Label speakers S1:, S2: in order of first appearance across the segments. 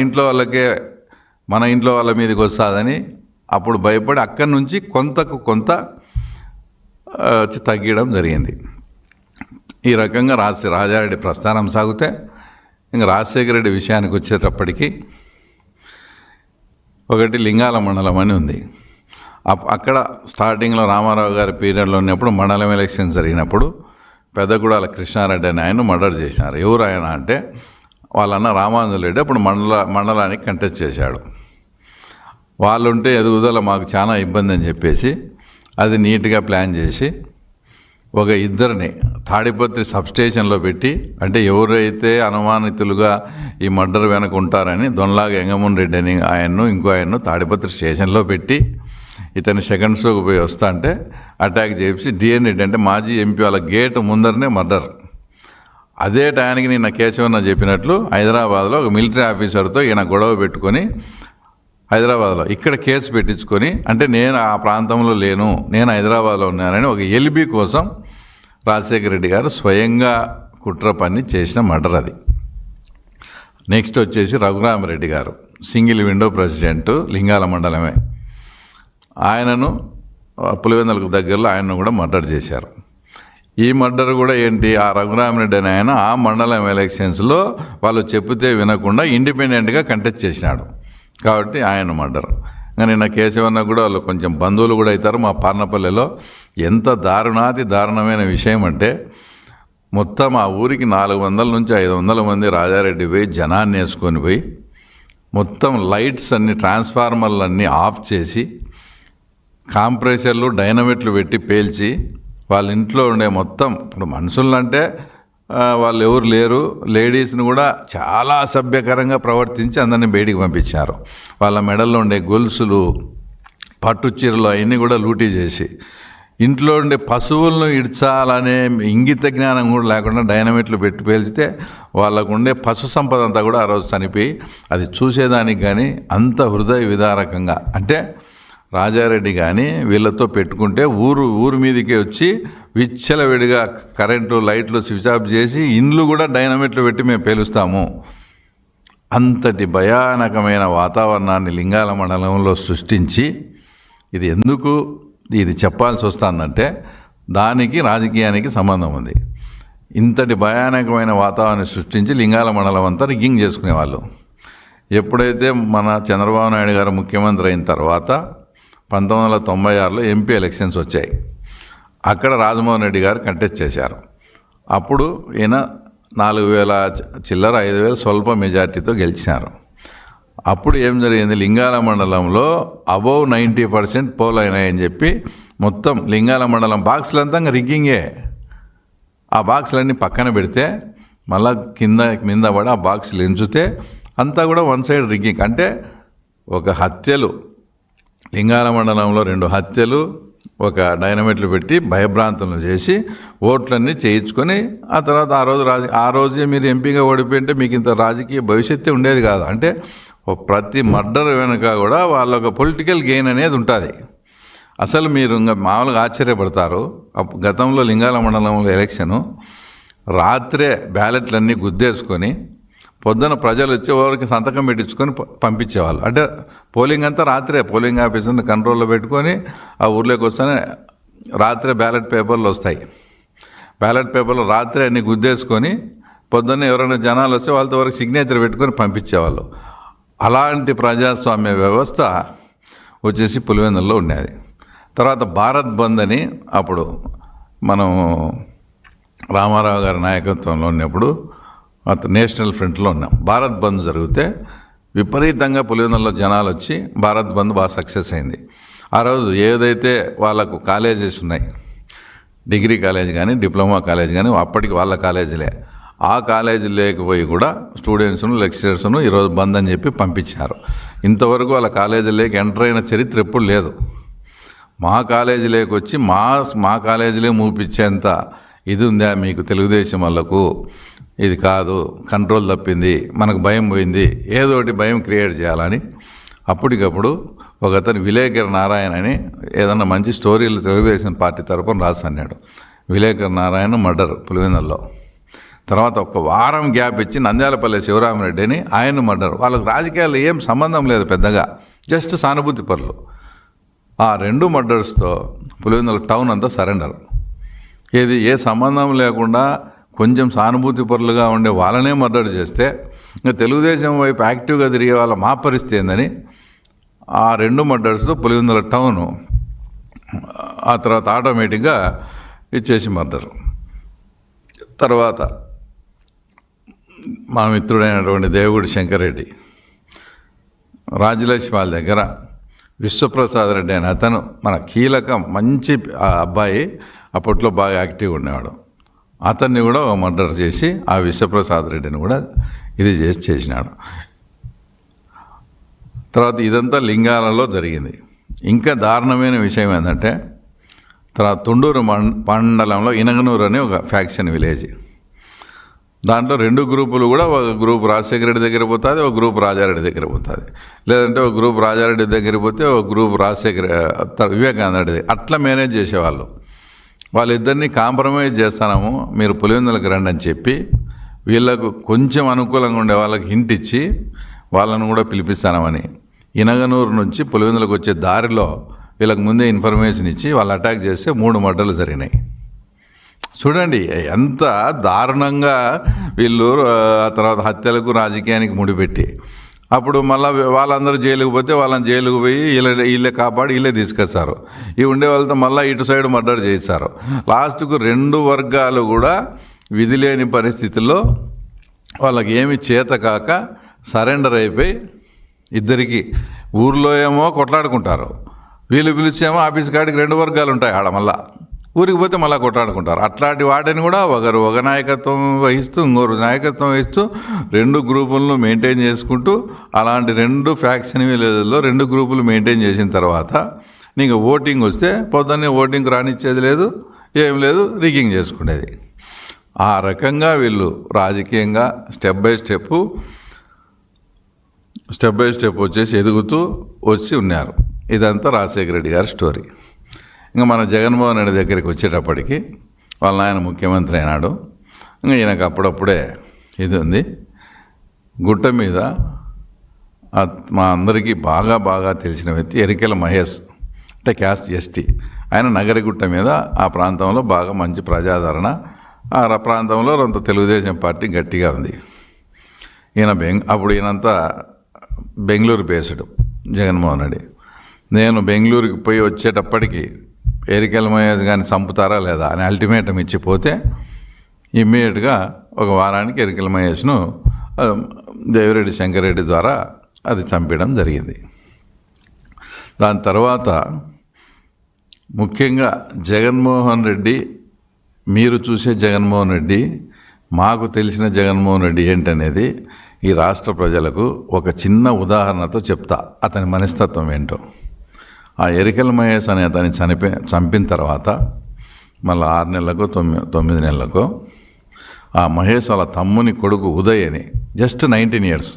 S1: ఇంట్లో వాళ్ళకే మన ఇంట్లో వాళ్ళ మీదకి వస్తుందని అప్పుడు భయపడి అక్కడి నుంచి కొంత తగ్గడం జరిగింది. ఈ రకంగా రాజారెడ్డి ప్రస్థానం సాగితే ఇంకా రాజశేఖర రెడ్డి విషయానికి వచ్చేటప్పటికి ఒకటి లింగాల మండలం అని ఉంది. అక్కడ స్టార్టింగ్లో రామారావు గారి పీరియడ్లో ఉన్నప్పుడు మండలం ఎలక్షన్ జరిగినప్పుడు పెద్దగూడాల కృష్ణారెడ్డి అని ఆయన మర్డర్ చేశారు. ఎవరు ఆయన అంటే వాళ్ళన్న రామాంజుల రెడ్డి అప్పుడు మండలానికి కంటెస్ట్ చేశాడు. వాళ్ళుంటే ఎదుగుదల మాకు చాలా ఇబ్బంది అని చెప్పేసి అది నీట్గా ప్లాన్ చేసి ఒక ఇద్దరిని తాడిపత్రి సబ్స్టేషన్లో పెట్టి, అంటే ఎవరైతే అనుమానితులుగా ఈ మర్డర్ వెనక ఉంటారని దొన్లాగ ఎంగమోహన్ రెడ్డి అని ఇంకో ఆయన్ను తాడిపత్రి స్టేషన్లో పెట్టి ఇతని సెకండ్ షోకి పోయి వస్తా అంటే అటాక్ చేసి డిఎన్ రెడ్డి అంటే మాజీ ఎంపీ వాళ్ళ గేటు ముందరనే మర్డర్. అదే టయానికి నిన్న కేశవన్న చెప్పినట్లు హైదరాబాద్లో ఒక మిలిటరీ ఆఫీసర్తో ఈయన గొడవ పెట్టుకొని హైదరాబాద్లో ఇక్కడ కేసు పెట్టించుకొని, అంటే నేను ఆ ప్రాంతంలో లేను, నేను హైదరాబాద్లో ఉన్నానని ఒక ఎల్బీ కోసం రాజశేఖర రెడ్డి గారు స్వయంగా కుట్ర పన్ని చేసిన మర్డర్ అది. నెక్స్ట్ వచ్చేసి రఘురామరెడ్డి గారు సింగిల్ విండో ప్రెసిడెంట్, లింగాల మండలమే. ఆయనను పులివెందులకు దగ్గరలో ఆయనను కూడా మర్డర్ చేశారు. ఈ మర్డర్ కూడా ఏంటి, ఆ రఘురామరెడ్డి అని ఆయన ఆ మండలం ఎలక్షన్స్లో వాళ్ళు చెప్తే వినకుండా ఇండిపెండెంట్గా కంటెస్ట్ చేసినాడు కాబట్టి ఆయన మర్డర్. నిన్న కేశవన్న కూడా వాళ్ళు కొంచెం బంధువులు కూడా అవుతారు. మా పార్నపల్లిలో ఎంత దారుణమైన విషయం అంటే మొత్తం ఆ ఊరికి 400 నుంచి 500 మంది రాజారెడ్డి పోయి జనాన్ని వేసుకొని పోయి మొత్తం లైట్స్ అన్ని ట్రాన్స్ఫార్మర్లన్నీ ఆఫ్ చేసి కాంప్రెషర్లు డైనమిట్లు పెట్టి పేల్చి వాళ్ళ ఇంట్లో ఉండే మొత్తం, ఇప్పుడు మనుషులంటే వాళ్ళు ఎవరు లేరు, లేడీస్ని కూడా చాలా అసభ్యకరంగా ప్రవర్తించి అందరినీ బయటికి పంపించారు. వాళ్ళ మెడల్లో ఉండే గొలుసులు, పట్టు చీరలు అవన్నీ కూడా లూటీ చేసి ఇంట్లో ఉండే పశువులను ఇడ్చాలనే ఇంగిత జ్ఞానం కూడా లేకుండా డైనమిట్లు పెట్టి పేల్చితే వాళ్ళకు ఉండే పశు సంపద అంతా కూడా ఆ రోజు చనిపోయి, అది చూసేదానికి కానీ అంత హృదయ విదారకంగా, అంటే రాజారెడ్డి కానీ వీళ్ళతో పెట్టుకుంటే ఊరు మీదకి వచ్చి విచ్చలవిడిగా కరెంటు లైట్లు స్విచ్ ఆఫ్ చేసి ఇండ్లు కూడా డైనమిట్లు పెట్టి మేము పేలుస్తాము. అంతటి భయానకమైన వాతావరణాన్ని లింగాల మండలంలో సృష్టించి, ఇది చెప్పాల్సి వస్తుందంటే దానికి రాజకీయానికి సంబంధం ఉంది. ఇంతటి భయానకమైన వాతావరణాన్ని సృష్టించి లింగాల మండలం అంతా రిగ్గింగ్ చేసుకునేవాళ్ళు. ఎప్పుడైతే మన చంద్రబాబు నాయుడు గారు ముఖ్యమంత్రి అయిన తర్వాత 1996లో ఎంపీ ఎలక్షన్స్ వచ్చాయి. అక్కడ రాజమోహన్ రెడ్డి గారు కంటెస్ట్ చేశారు. అప్పుడు ఈయన 4,000 చిల్లర 5,000 స్వల్ప మెజార్టీతో గెలిచినారు. అప్పుడు ఏం జరిగింది, లింగాల మండలంలో అబౌవ్ 90% పోల్ అయినాయని చెప్పి మొత్తం లింగాల మండలం బాక్సులంతా రిగ్గింగే. ఆ బాక్సులన్నీ పక్కన పెడితే మళ్ళా కింద పడి ఆ బాక్సులు ఎంచుతే అంతా కూడా వన్ సైడ్ రిగ్గింగ్. అంటే ఒక హత్యలు, లింగాల మండలంలో 2 హత్యలు, ఒక డైనమిట్లు పెట్టి భయభ్రాంతులను చేసి ఓట్లన్నీ చేయించుకొని ఆ తర్వాత ఆ రోజే మీరు ఎంపీగా ఓడిపోయింటే మీకు ఇంత రాజకీయ భవిష్యత్తు ఉండేది కాదు. అంటే ప్రతి మర్డర్ వెనుక కూడా వాళ్ళ ఒక పొలిటికల్ గెయిన్ అనేది ఉంటుంది. అసలు మీరు ఇంకా మామూలుగా ఆశ్చర్యపడతారు. గతంలో లింగాల మండలంలో ఎలక్షను రాత్రే బ్యాలెట్లన్నీ గుద్దేసుకొని పొద్దున ప్రజలు వచ్చేవారికి సంతకం పెట్టించుకొని పంపించేవాళ్ళు. అంటే పోలింగ్ అంతా రాత్రే పోలింగ్ ఆఫీసర్ని కంట్రోల్లో పెట్టుకొని ఆ ఊర్లోకి వస్తేనే రాత్రే బ్యాలెట్ పేపర్లు వస్తాయి. బ్యాలెట్ పేపర్లు రాత్రే అన్ని గుద్దేసుకొని పొద్దున్నే ఎవరైనా జనాలు వస్తే వాళ్ళతో వరకు సిగ్నేచర్ పెట్టుకొని పంపించేవాళ్ళు. అలాంటి ప్రజాస్వామ్య వ్యవస్థ వచ్చేసి పులివెందుల్లో ఉండేది. తర్వాత భారత్ బంద్ అని అప్పుడు మనం రామారావు గారి నాయకత్వంలో ఉన్నప్పుడు నేషనల్ ఫ్రంట్లో ఉన్నాం. భారత్ బంద్ జరిగితే విపరీతంగా పులివెందుల్లో జనాలు వచ్చి భారత్ బంద్ బాగా సక్సెస్ అయింది. ఆ రోజు ఏదైతే వాళ్ళకు కాలేజెస్ ఉన్నాయి, డిగ్రీ కాలేజ్ కానీ డిప్లొమా కాలేజ్ కానీ అప్పటికి వాళ్ళ కాలేజీలే, ఆ కాలేజీ లేకపోయి కూడా స్టూడెంట్స్ను లెక్చరర్స్ను ఈరోజు బంద్ అని చెప్పి పంపించారు. ఇంతవరకు వాళ్ళ కాలేజీలోకి ఎంటర్ అయిన చరిత్ర ఎప్పుడు లేదు. మా కాలేజీలోకి వచ్చి మా కాలేజీలే మూపించేంత ఇది ఉందా మీకు తెలుగుదేశం వాళ్ళకు? ఇది కాదు, కంట్రోల్ తప్పింది, మనకు భయం పోయింది, ఏదోటి భయం క్రియేట్ చేయాలని అప్పటికప్పుడు ఒకతను విలేకర్ నారాయణ అని ఏదన్నా మంచి స్టోరీలు తెలుగుదేశం పార్టీ తరపున రాసన్నాడు. విలేకర్ నారాయణ మర్డర్ పులివెందుల్లో. తర్వాత ఒక వారం గ్యాప్ ఇచ్చి నంద్యాలపల్లి శివరామరెడ్డి అని ఆయన మర్డర్. వాళ్ళకు రాజకీయాలు ఏం సంబంధం లేదు పెద్దగా, జస్ట్ సానుభూతి పరులు. ఆ 2 మర్డర్స్తో పులివెందుల టౌన్ అంతా సరెండర్. ఏ సంబంధం లేకుండా కొంచెం సానుభూతి పరులుగా ఉండే వాళ్ళనే మర్డర్ చేస్తే ఇంకా తెలుగుదేశం వైపు యాక్టివ్గా తిరిగే వాళ్ళ మా పరిస్థితి ఏందని ఆ 2 మర్డర్స్తో పులివెందుల టౌను ఆ తర్వాత ఆటోమేటిక్గా ఇచ్చేసి మర్డరు. తర్వాత మా మిత్రుడైనటువంటి దేవగుడి శంకర్రెడ్డి రాజలక్ష్మి వాళ్ళ దగ్గర విశ్వప్రసాద్ రెడ్డి అనే అతను మన కీలక మంచి అబ్బాయి, అప్పట్లో బాగా యాక్టివ్ ఉండేవాడు. అతన్ని కూడా మర్డర్ చేసి ఆ విశ్వప్రసాద్ రెడ్డిని కూడా ఇది చేసినాడు. తర్వాత ఇదంతా లింగాలలో జరిగింది. ఇంకా దారుణమైన విషయం ఏంటంటే తర్వాత తుండూరు మండలంలో ఇనగనూరు అనే ఒక ఫ్యాక్షన్ విలేజ్. దాంట్లో 2 గ్రూపులు కూడా, ఒక గ్రూప్ రాజశేఖర రెడ్డి దగ్గర పోతుంది, ఒక గ్రూప్ రాజారెడ్డి దగ్గర పోతుంది. లేదంటే ఒక గ్రూప్ రాజారెడ్డి దగ్గర పోతే ఒక గ్రూప్ వివేకానంద రెడ్డి అట్లా మేనేజ్ చేసేవాళ్ళు. వాళ్ళిద్దరినీ కాంప్రమైజ్ చేస్తాము, మీరు పులివెందులకు రండి అని చెప్పి వీళ్ళకు కొంచెం అనుకూలంగా ఉండే వాళ్ళకి హింట్ ఇచ్చి వాళ్ళను కూడా పిలిపిస్తామని ఇనగనూరు నుంచి పులివెందులకు వచ్చే దారిలో వీళ్ళకి ముందే ఇన్ఫర్మేషన్ ఇచ్చి వాళ్ళు అటాక్ చేస్తే 3 మర్డర్లు జరిగినాయి. చూడండి ఎంత దారుణంగా వీళ్ళు ఆ తర్వాత హత్యలకు రాజకీయానికి ముడిపెట్టి, అప్పుడు మళ్ళీ వాళ్ళందరూ జైలుకు పోతే వాళ్ళని జైలుకు పోయి వీళ్ళే కాపాడి వీళ్ళే తీసుకొస్తారు. ఈ ఉండే వాళ్ళతో మళ్ళీ ఇటు సైడ్ మర్డర్ చేస్తారు. లాస్ట్కు 2 వర్గాలు కూడా విధి లేని పరిస్థితుల్లో వాళ్ళకి ఏమి చేత కాక సరెండర్ అయిపోయి ఇద్దరికి ఊర్లో ఏమో కొట్లాడుకుంటారు, వీళ్ళు పిలిచేమో ఆఫీస్ కాడికి 2 వర్గాలు ఉంటాయి ఆడ, మళ్ళీ ఊరికి పోతే మళ్ళీ కొట్లాడుకుంటారు. అట్లాంటి వాటిని కూడా ఒక నాయకత్వం వహిస్తూ ఇంకొరు నాయకత్వం వహిస్తూ 2 గ్రూపులను మెయింటైన్ చేసుకుంటూ అలాంటి 2 ఫ్యాక్షన్ విలేజ్లో 2 గ్రూపులు మెయింటైన్ చేసిన తర్వాత నీకు ఓటింగ్ వస్తే పొద్దున్నే ఓటింగ్ రానిచ్చేది లేదు, ఏం లేదు, రిగ్గింగ్ చేసుకునేది. ఆ రకంగా వీళ్ళు రాజకీయంగా స్టెప్ బై స్టెప్ వచ్చేసి ఎదుగుతూ వచ్చి ఉన్నారు. ఇదంతా రాజశేఖర రెడ్డి గారి స్టోరీ. ఇంకా మన జగన్మోహన్ రెడ్డి దగ్గరికి వచ్చేటప్పటికి వాళ్ళ ఆయన ముఖ్యమంత్రి అయినాడు. ఇంకా ఈయనకు అప్పుడప్పుడే ఇది ఉంది. గుట్ట మీద మా అందరికీ బాగా తెలిసిన వ్యక్తి ఎరికెల మహేష్, అంటే క్యాస్ట్ ఎస్టీ. ఆయన నగరగుట్ట మీద ఆ ప్రాంతంలో బాగా మంచి ప్రజాదరణ, ఆ ప్రాంతంలో అంత తెలుగుదేశం పార్టీ గట్టిగా ఉంది. అప్పుడు ఈయనంతా బెంగళూరు బేస్డ్ జగన్మోహన్ రెడ్డి. నేను బెంగళూరుకి పోయి వచ్చేటప్పటికి ఎరికెల మహేష్ కానీ చంపుతారా లేదా అని అల్టిమేటం ఇచ్చిపోతే ఇమ్మీడియట్గా ఒక వారానికి ఎరికెల మహేష్ను దేవిరెడ్డి శంకర్రెడ్డి ద్వారా అది చంపడం జరిగింది. దాని తర్వాత ముఖ్యంగా జగన్మోహన్ రెడ్డి, మీరు చూసే జగన్మోహన్ రెడ్డి, మాకు తెలిసిన జగన్మోహన్ రెడ్డి ఏంటనేది ఈ రాష్ట్ర ప్రజలకు ఒక చిన్న ఉదాహరణతో చెప్తా, అతని మనస్తత్వం ఏంటో. ఆ ఎరికెల మహేష్ అనే అతన్ని చంపిన తర్వాత మళ్ళీ 6 నెలలకో 9 నెలలకో ఆ మహేష్ వాళ్ళ తమ్ముని కొడుకు ఉదయ్ అని జస్ట్ 19 years,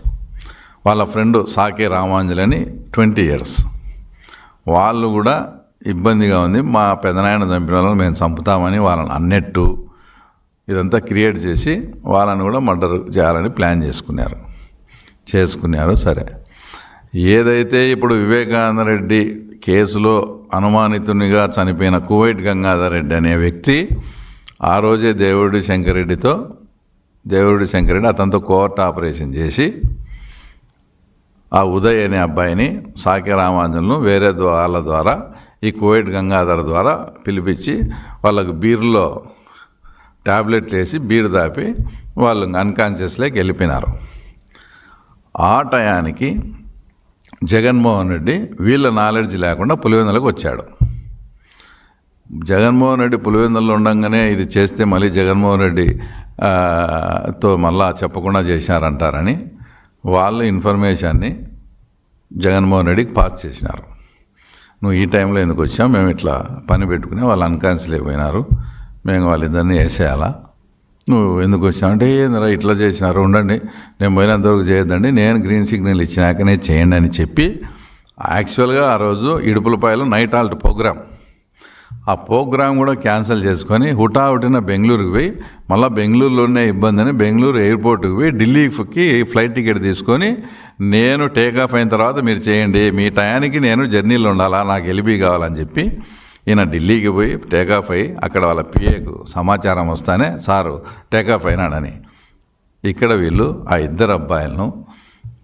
S1: వాళ్ళ ఫ్రెండ్ సాకే రామాంజలి 20 years, వాళ్ళు కూడా ఇబ్బందిగా ఉంది, మా పెదనాయన చంపిన వాళ్ళని మేము చంపుతామని వాళ్ళని అన్నట్టు ఇదంతా క్రియేట్ చేసి వాళ్ళని కూడా మర్డర్ చేయాలని ప్లాన్ చేసుకున్నారు. సరే, ఏదైతే ఇప్పుడు వివేకానంద రెడ్డి కేసులో అనుమానితునిగా చనిపోయిన కువైట్ గంగాధర్ రెడ్డి అనే వ్యక్తి ఆ రోజే దేవిరెడ్డి శంకర్రెడ్డి అతనితో కోర్ట్ ఆపరేషన్ చేసి ఆ ఉదయ్ అనే అబ్బాయిని సాకే రామాంజన్ను వేరే వాళ్ళ ద్వారా ఈ కువైట్ గంగాధర్ ద్వారా పిలిపించి వాళ్ళకు బీర్లో ట్యాబ్లెట్లు వేసి బీర్ దాపి వాళ్ళు అన్కాన్షియస్లోకి వెళ్ళిపోయినారు. ఆ టయానికి జగన్మోహన్ రెడ్డి వీళ్ళ నాలెడ్జ్ లేకుండా పులివెందులకు వచ్చాడు. జగన్మోహన్ రెడ్డి పులివెందుల్లో ఉండగానే ఇది చేస్తే మళ్ళీ జగన్మోహన్ రెడ్డి తో మళ్ళా చెప్పకుండా చేసినారంటారని వాళ్ళు ఇన్ఫర్మేషన్ని జగన్మోహన్ రెడ్డికి పాస్ చేసినారు. నువ్వు ఈ టైంలో ఎందుకు వచ్చావు, మేము ఇట్లా పని పెట్టుకుని వాళ్ళు అన్కాన్షియస్ అయిపోయినారు, మేము వాళ్ళిద్దరిని వేసేయాలా, నువ్వు ఎందుకు వచ్చావు అంటే ఏందిరా ఇట్లా చేసినారు, ఉండండి నేను పోయినంతవరకు చేయొద్దండి, నేను గ్రీన్ సిగ్నల్ ఇచ్చినాకనే చేయండి అని చెప్పి యాక్చువల్గా ఆ రోజు ఇడుపులపాయలో నైట్ హాల్ట్ ప్రోగ్రామ్ ఆ ప్రోగ్రాం కూడా క్యాన్సిల్ చేసుకొని హుటాహుటిన బెంగళూరుకి పోయి మళ్ళీ బెంగళూరులోనే ఇబ్బంది అని బెంగళూరు ఎయిర్పోర్ట్కి పోయి ఢిల్లీకి ఫ్లైట్ టికెట్ తీసుకొని నేను టేకాఫ్ అయిన తర్వాత మీరు చేయండి, మీ టయానికి నేను జర్నీలో ఉండాలా, నాకు ఎలిబి కావాలని చెప్పి ఈయన ఢిల్లీకి పోయి టేకాఫ్ అయ్యి అక్కడ వాళ్ళ పిఏకు సమాచారం వస్తానే సారు టేకాఫ్ అయినాడని. ఇక్కడ వీళ్ళు ఆ ఇద్దరు అబ్బాయిలను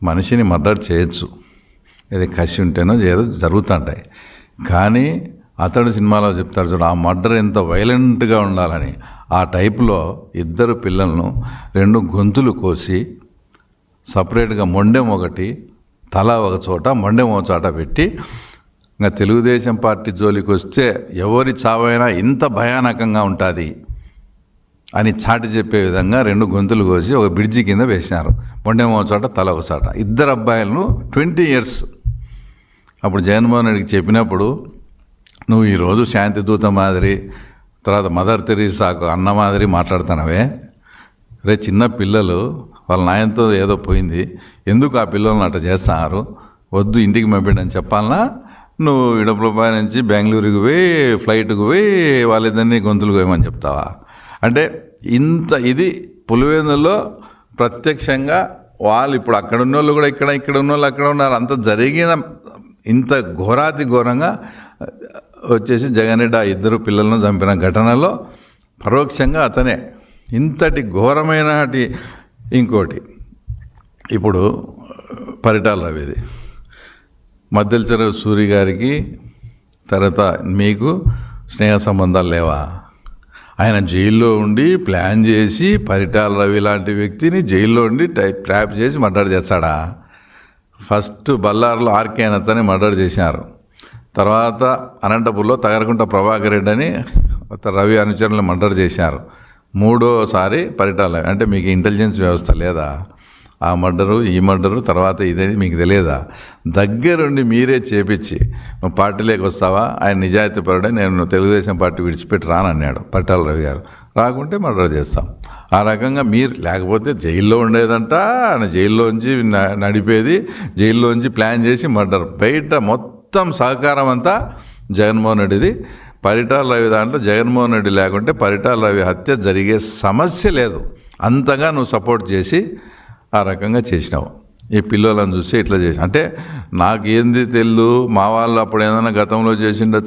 S1: మనిషిని మర్డర్ చేయొచ్చు, ఇది కసి ఉంటేనో ఏదో జరుగుతుంటాయి. కానీ అతడు సినిమాలో చెప్తారు చూడు, ఆ మర్డర్ ఎంత వైలెంట్గా ఉండాలని. ఆ టైపులో ఇద్దరు పిల్లలను 2 గొంతులు కోసి సపరేట్గా మొండెం ఒకటి తల ఒక చోట మొండెం ఒక చోట పెట్టి, ఇంకా తెలుగుదేశం పార్టీ జోలికి వస్తే ఎవరి చావైనా ఇంత భయానకంగా ఉంటుంది అని చాటి చెప్పే విధంగా 2 గొంతులు కోసి ఒక బ్రిడ్జి కింద వేసినారు. మొండెం ఒక చోట తల ఒక చోట. ఇద్దరు అబ్బాయిలను 20 years. అప్పుడు జగన్మోహన్ రెడ్డికి చెప్పినప్పుడు, నువ్వు ఈరోజు శాంతిదూత మాదిరి, తర్వాత మదర్ తెరీసాకు అన్న మాదిరి మాట్లాడుతున్నావే, రే చిన్న పిల్లలు వాళ్ళ నాయనతో ఏదో పోయింది, ఎందుకు ఆ పిల్లలను అట్లా చేస్తున్నారు, వద్దు ఇంటికి పంపిండని చెప్పాలన్నా, నువ్వు ఇడపలపాయ నుంచి బెంగళూరుకి పోయి ఫ్లైట్కి పోయి వాళ్ళిద్దరినీ గొంతులు పోయమని చెప్తావా? అంటే ఇంత ఇది పులివెందుల్లో ప్రత్యక్షంగా వాళ్ళు ఇప్పుడు అక్కడ ఉన్న వాళ్ళు కూడా ఇక్కడ ఉన్న వాళ్ళు అక్కడ ఉన్నారు. అంత జరిగిన ఇంత ఘోరాతి ఘోరంగా వచ్చేసి జగన్ రెడ్డి ఆ ఇద్దరు పిల్లలను చంపిన ఘటనలో పరోక్షంగా అతనే. ఇంతటి ఘోరమైన ఇంకోటి ఇప్పుడు పరిటాల రవిది, మద్దెల సూరి గారికి తర్వాత మీకు స్నేహ సంబంధాలు లేవా? ఆయన జైల్లో ఉండి ప్లాన్ చేసి పరిటాల రవి లాంటి వ్యక్తిని జైల్లో ఉండి ట్రాప్ చేసి మర్డర్ చేస్తాడా? ఫస్ట్ బళ్ళారులో ఆర్కే అతని మర్డర్ చేశారు. తర్వాత అనంతపూర్లో తగరకుంట ప్రభాకర్ రెడ్డి అని రవి అనుచరులను మర్డర్ చేశారు. 3వసారి పరిటాల. అంటే మీకు ఇంటెలిజెన్స్ వ్యవస్థ లేదా? ఆ మర్డరు ఈ మర్డరు తర్వాత ఇదేది మీకు తెలియదా? దగ్గరుండి మీరే చేపించి నువ్వు పార్టీలోకి వస్తావా, ఆయన నిజాయితీ పరుడే, నేను తెలుగుదేశం పార్టీ విడిచిపెట్టి రానన్నాడు పరిటాల రవి గారు. రాకుంటే మర్డర్ చేస్తాం. ఆ రకంగా మీరు లేకపోతే జైల్లో ఉండేదంట, ఆయన జైల్లోంచి నడిపేది, జైల్లోంచి ప్లాన్ చేసి మర్డర్. బయట మొత్తం సహకారం అంతా జగన్మోహన్ రెడ్డిది. పరిటాల రవి దాంట్లో జగన్మోహన్ రెడ్డి లేకుంటే పరిటాల రవి హత్య జరిగే సమస్య లేదు. అంతగా నువ్వు సపోర్ట్ చేసి ఆ రకంగా చేసినావు. ఈ పిల్లలను చూసి ఇట్లా చేసి, అంటే నాకేంది తెలియదు, మా వాళ్ళు అప్పుడు ఏదైనా గతంలో చేసిండొచ్చు,